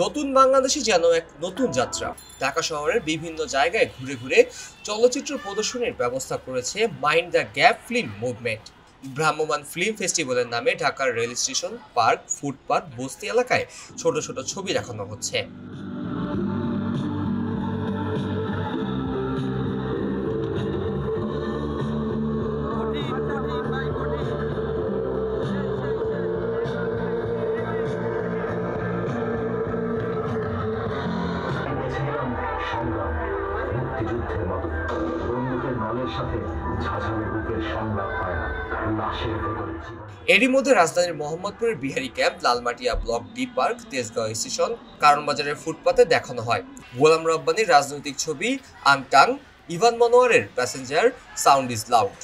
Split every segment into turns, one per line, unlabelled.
নতুন বাংলাদেশে যেন এক নতুন যাত্রা। ঢাকা শহরের বিভিন্ন জায়গায় ঘুরে ঘুরে চলচ্চিত্র প্রদর্শনীর ব্যবস্থা করেছে mind the gap film movement. ভ্রাম্যমাণ ফিল্ম ফেস্টিভ্যালের নামে ঢাকার রেল স্টেশন, পার্ক, ফুটপাত, বস্তি এলাকায় ছোট ছোট ছবি দেখানো হচ্ছে। এরই মধ্যে রাজধানীর মোহাম্মদপুরের Bihari camp, Lalmatia block D park, Tejgaon station, কারণ বাজারের ফুটপাতে দেখানো হয় গোলাম রব্বানীর রাজনৈতিক ছবি আনটাং, ইভান মনোয়ারের প্যাসেঞ্জার, সাউন্ড ইজ লাউড।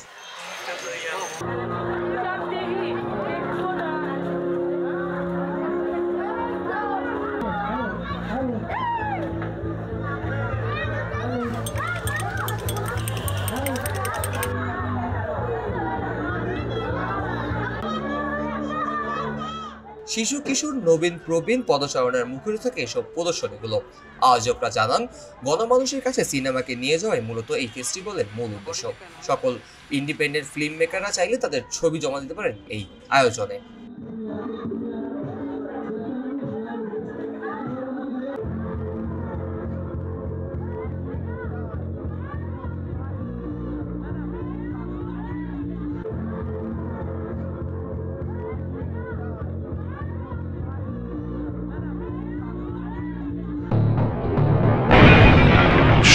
শিশু কিশোর, নবীন প্রবীণ পদচারণার মুখরিত থাকে এসব প্রদর্শনীগুলো। আয়োজকরা জানান, গণমানুষের কাছে সিনেমাকে নিয়ে যাওয়াই মূলত এই ফেস্টিভ্যালের মূল উদ্দেশ্য। সকল ইন্ডিপেন্ডেন্ট ফিল্ম মেকাররা চাইলে তাদের ছবি জমা দিতে পারেন এই আয়োজনে।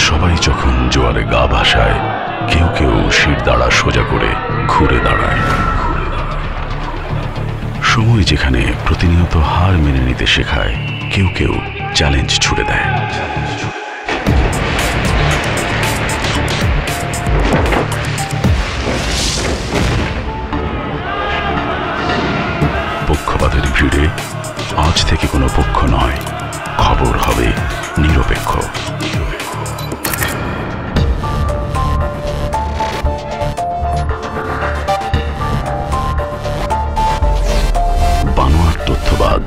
সবাই যখন জোয়ারে গা ভাসায়, কেউ কেউ শির দাঁড়া সোজা করে ঘুরে দাঁড়ায়। সময় যেখানে প্রতিনিয়ত হার মেনে নিতে শেখায়, কেউ কেউ চ্যালেঞ্জ ছুড়ে দেয়। পক্ষপাতের ভিড়ে আজ থেকে কোনো পক্ষ নয়, খবর হবে নিরপেক্ষ। বানোয়াট তথ্যবাদ,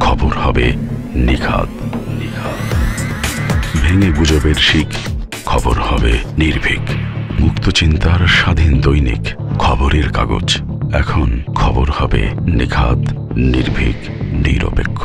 খবর হবে নিখাত। ভেঙে গুজবের শিক, খবর হবে নির্ভীক। মুক্ত চিন্তার স্বাধীন দৈনিক খবরের কাগজ। এখন খবর হবে নিখাত, নির্ভীক, নিরপেক্ষ।